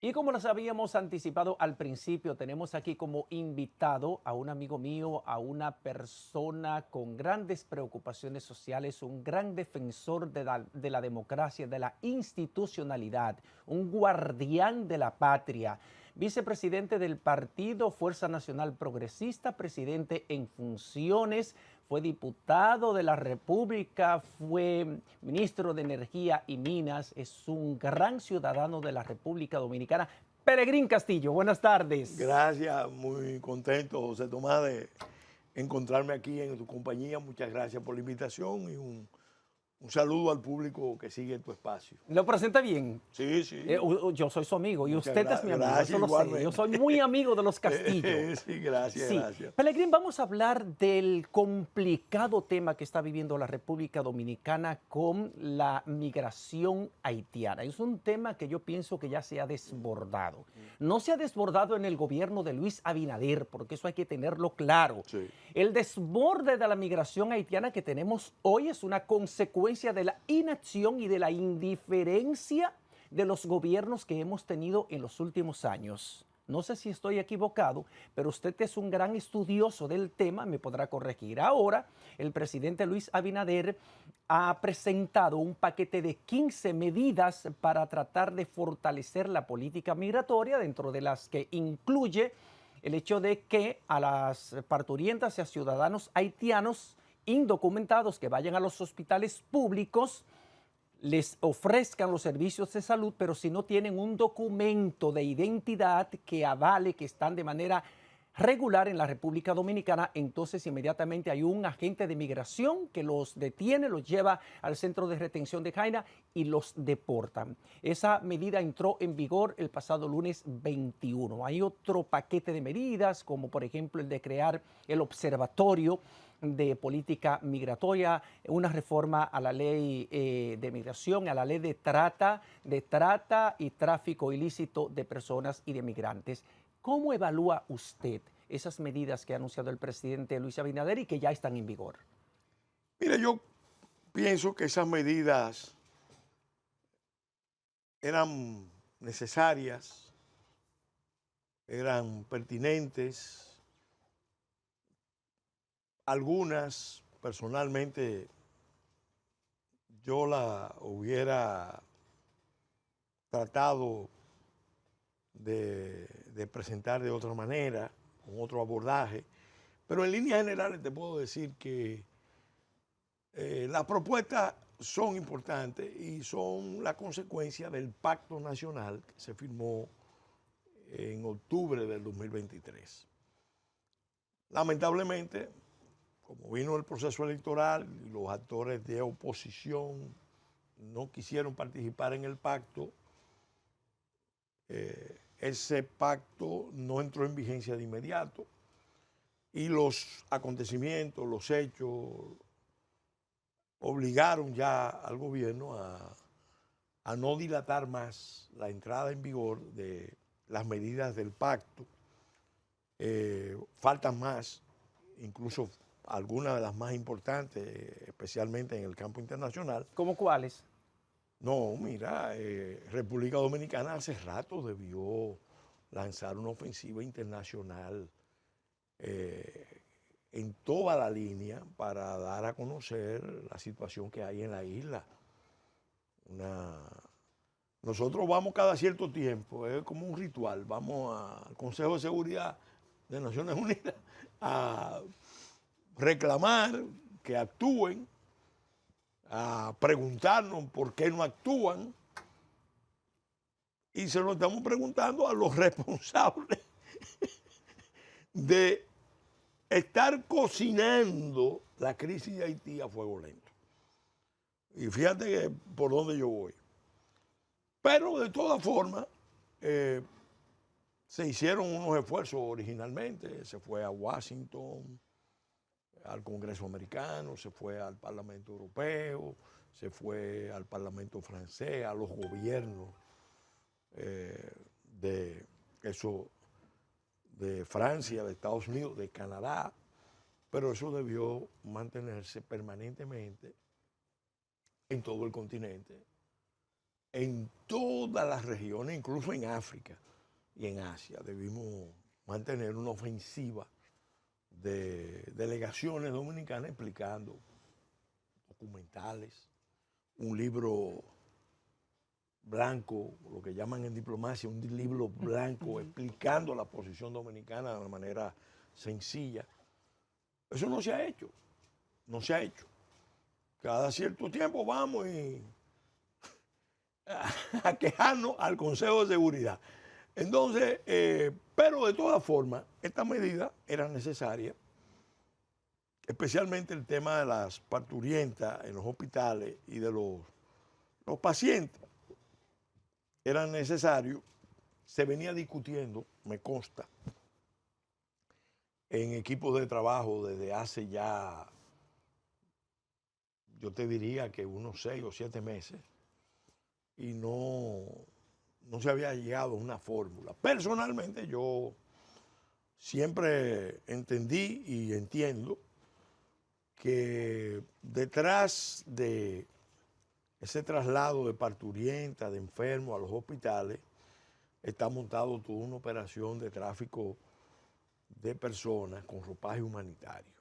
Y como nos habíamos anticipado al principio, tenemos aquí como invitado a un amigo mío, a una persona con grandes preocupaciones sociales, un gran defensor de la democracia, de la institucionalidad, un guardián de la patria, vicepresidente del partido Fuerza Nacional Progresista, presidente en funciones, fue diputado de la República, fue ministro de Energía y Minas, es un gran ciudadano de la República Dominicana. Peregrín Castillo, buenas tardes. Gracias, muy contento, José Tomás, de encontrarme aquí en tu compañía. Muchas gracias por la invitación y un saludo al público que sigue tu espacio. ¿Lo presenta bien? Sí, sí, Yo soy su amigo y muchas usted es mi amigo, eso gracias lo sé. Yo igualmente. soy muy amigo de los Castillo. Sí, gracias, Sí, gracias. Pelegrín, vamos a hablar del complicado tema que está viviendo la República Dominicana con la migración haitiana. Es un tema que yo pienso que ya se ha desbordado. No se ha desbordado en el gobierno de Luis Abinader, porque eso hay que tenerlo claro. Sí, El desborde de la migración haitiana que tenemos hoy es una consecuencia de la inacción y de la indiferencia de los gobiernos que hemos tenido en los últimos años. No sé si estoy equivocado, pero usted que es un gran estudioso del tema me podrá corregir. Ahora, el presidente Luis Abinader ha presentado un paquete de 15 medidas para tratar de fortalecer la política migratoria, dentro de las que incluye el hecho de que a las parturientas y a ciudadanos haitianos indocumentados que vayan a los hospitales públicos les ofrezcan los servicios de salud, pero si no tienen un documento de identidad que avale que están de manera regular en la República Dominicana, entonces inmediatamente hay un agente de migración que los detiene, los lleva al centro de retención de Jaina y los deportan. Esa medida entró en vigor el pasado lunes 21. Hay otro paquete de medidas, como por ejemplo el de crear el observatorio de política migratoria, una reforma a la ley de migración, a la ley de trata y tráfico ilícito de personas y de migrantes. ¿Cómo evalúa usted esas medidas que ha anunciado el presidente Luis Abinader y que ya están en vigor? mira, yo pienso que esas medidas eran necesarias, eran pertinentes. Algunas, personalmente, yo la hubiera tratado de presentar de otra manera, con otro abordaje, pero en líneas generales te puedo decir que las propuestas son importantes y son la consecuencia del pacto nacional que se firmó en octubre del 2023. Lamentablemente, como vino el proceso electoral y los actores de oposición no quisieron participar en el pacto, ese pacto no entró en vigencia de inmediato y los acontecimientos, los hechos, obligaron ya al gobierno a no dilatar más la entrada en vigor de las medidas del pacto. Faltan más, incluso algunas de las más importantes, especialmente en el campo internacional. ¿Cómo cuáles? No, mira, República Dominicana hace rato debió lanzar una ofensiva internacional en toda la línea para dar a conocer la situación que hay en la isla. Nosotros vamos cada cierto tiempo, es como un ritual, vamos al Consejo de Seguridad de Naciones Unidas a reclamar que actúen, a preguntarnos por qué no actúan, y se lo estamos preguntando a los responsables de estar cocinando la crisis de Haití a fuego lento. Y fíjate que por dónde yo voy. Pero de todas formas, se hicieron unos esfuerzos originalmente, se fue a Washington, al Congreso americano, se fue al Parlamento Europeo, se fue al Parlamento francés, a los gobiernos de eso, de Francia, de Estados Unidos, de Canadá, pero eso debió mantenerse permanentemente en todo el continente en todas las regiones, incluso en África y en Asia, debimos mantener una ofensiva de delegaciones dominicanas explicando documentales, un libro blanco, lo que llaman en diplomacia, un libro blanco explicando la posición dominicana de una manera sencilla. Eso no se ha hecho, no se ha hecho. Cada cierto tiempo vamos a quejarnos al Consejo de Seguridad. Entonces, pero de todas formas, esta medida era necesaria, especialmente el tema de las parturientas en los hospitales y de los pacientes. Era necesario, se venía discutiendo, me consta, en equipos de trabajo desde hace ya, yo te diría que unos 6 o 7 meses, y no se había llegado a una fórmula. Personalmente yo siempre entendí y entiendo que detrás de ese traslado de parturientas, de enfermos a los hospitales, está montado toda una operación de tráfico de personas con ropaje humanitario.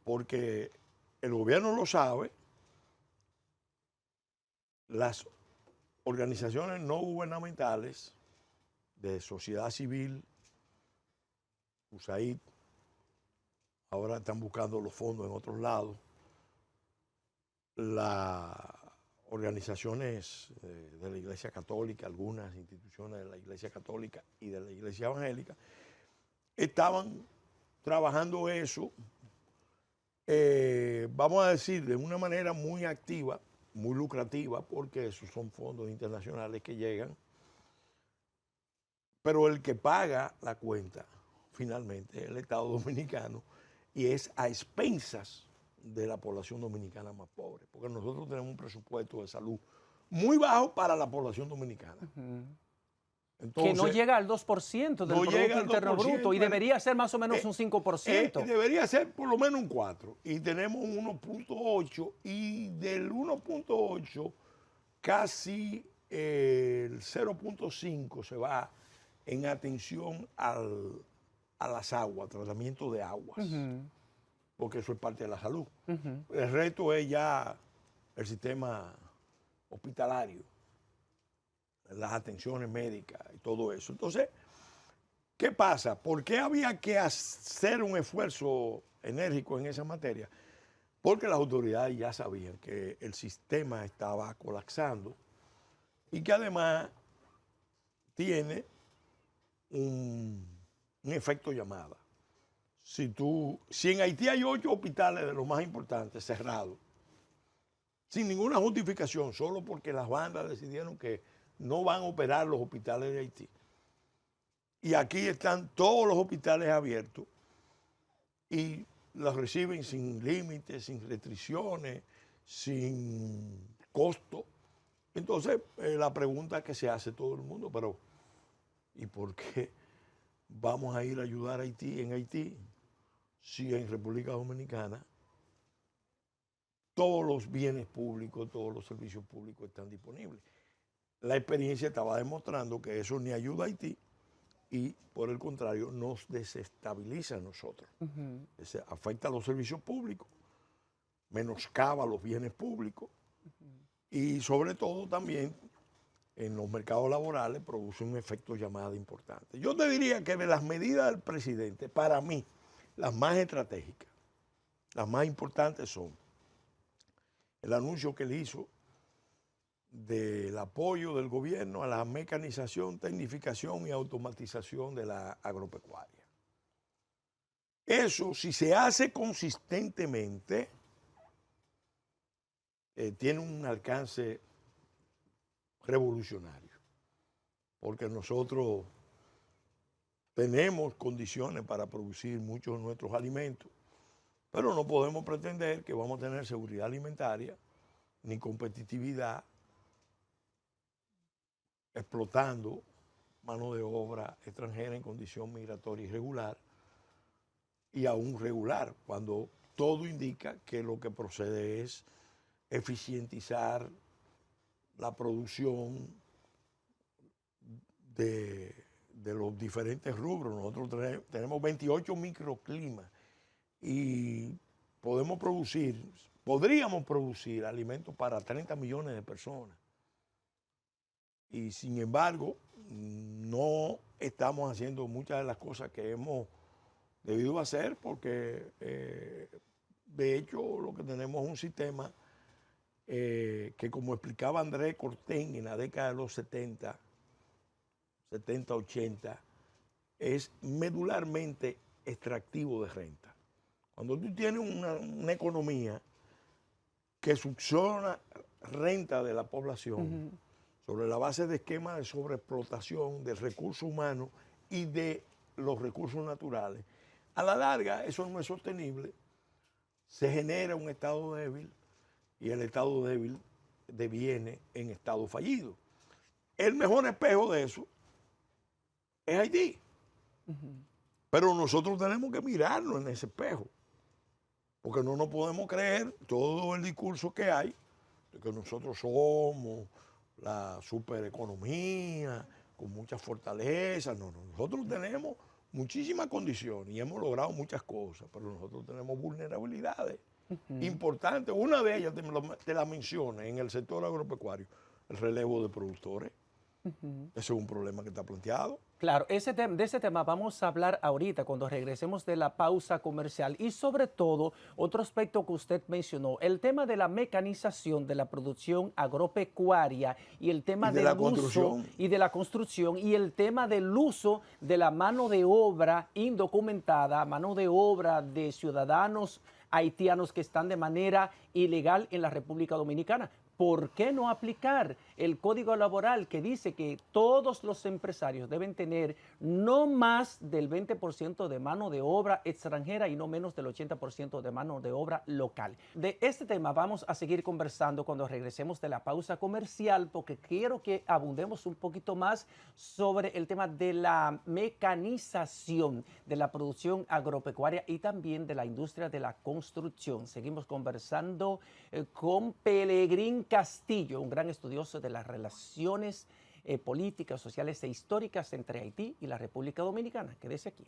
Porque el gobierno lo sabe, las organizaciones no gubernamentales de sociedad civil, USAID, ahora están buscando los fondos en otros lados, las organizaciones de la Iglesia Católica, algunas instituciones de la Iglesia Católica y de la Iglesia Evangélica, estaban trabajando eso, vamos a decir, de una manera muy activa, muy lucrativa, porque esos son fondos internacionales que llegan, pero el que paga la cuenta finalmente es el Estado Dominicano y es a expensas de la población dominicana más pobre, porque nosotros tenemos un presupuesto de salud muy bajo para la población dominicana. Entonces, que no llega al 2% del no llega Producto al Interno 2%, Bruto y debería ser más o menos un 5%. debería ser por lo menos un 4%, y tenemos un 1.8, y del 1.8 casi el 0.5 se va en atención a las aguas, tratamiento de aguas, porque eso es parte de la salud. El resto es ya el sistema hospitalario, las atenciones médicas y todo eso. Entonces, ¿qué pasa? ¿Por qué había que hacer un esfuerzo enérgico en esa materia? Porque las autoridades ya sabían que el sistema estaba colapsando y que además tiene un efecto llamada. Si en Haití hay 8 hospitales de los más importantes cerrados, sin ninguna justificación, solo porque las bandas decidieron que no van a operar los hospitales de Haití. Y aquí están todos los hospitales abiertos y los reciben sin límites, sin restricciones, sin costo. Entonces, la pregunta que se hace todo el mundo, pero ¿y por qué vamos a ir a ayudar a Haití en Haití si en República Dominicana todos los bienes públicos, todos los servicios públicos están disponibles? La experiencia estaba demostrando que eso ni ayuda a Haití y, por el contrario, nos desestabiliza a nosotros. Afecta a los servicios públicos, menoscaba los bienes públicos y, sobre todo, también en los mercados laborales produce un efecto llamada importante. Yo te diría que de las medidas del presidente, para mí, las más estratégicas, las más importantes son el anuncio que él hizo del apoyo del gobierno a la mecanización, tecnificación y automatización de la agropecuaria. Eso, si se hace consistentemente, tiene un alcance revolucionario, porque nosotros tenemos condiciones para producir muchos de nuestros alimentos, pero no podemos pretender que vamos a tener seguridad alimentaria ni competitividad explotando mano de obra extranjera en condición migratoria irregular y aún regular, cuando todo indica que lo que procede es eficientizar la producción de los diferentes rubros. Nosotros tenemos 28 microclimas y podríamos producir alimentos para 30 millones de personas. Y sin embargo, no estamos haciendo muchas de las cosas que hemos debido hacer porque, de hecho, lo que tenemos es un sistema que, como explicaba Andrés Corten en la década de los 70, 80, es medularmente extractivo de renta. Cuando tú tienes una economía que succiona renta de la población sobre la base de esquemas de sobreexplotación del recurso humano y de los recursos naturales, a la larga eso no es sostenible, se genera un estado débil y el estado débil deviene en estado fallido. El mejor espejo de eso es Haití. Pero nosotros tenemos que mirarlo en ese espejo, porque no nos podemos creer todo el discurso que hay de que nosotros somos la supereconomía con muchas fortalezas. No, nosotros tenemos muchísimas condiciones y hemos logrado muchas cosas, pero nosotros tenemos vulnerabilidades importantes. Una de ellas te la mencioné en el sector agropecuario, el relevo de productores. Ese es un problema que está planteado. Claro, de ese tema vamos a hablar ahorita cuando regresemos de la pausa comercial y sobre todo otro aspecto que usted mencionó, el tema de la mecanización de la producción agropecuaria y el tema del uso y de la construcción y el tema del uso de la mano de obra indocumentada, mano de obra de ciudadanos haitianos que están de manera ilegal en la República Dominicana. ¿Por qué no aplicar el código laboral que dice que todos los empresarios deben tener no más del 20% de mano de obra extranjera y no menos del 80% de mano de obra local? De este tema vamos a seguir conversando cuando regresemos de la pausa comercial, porque quiero que abundemos un poquito más sobre el tema de la mecanización de la producción agropecuaria y también de la industria de la construcción. Seguimos conversando con Pelegrín Castillo, un gran estudioso de las relaciones políticas, sociales e históricas entre Haití y la República Dominicana. Quédese aquí.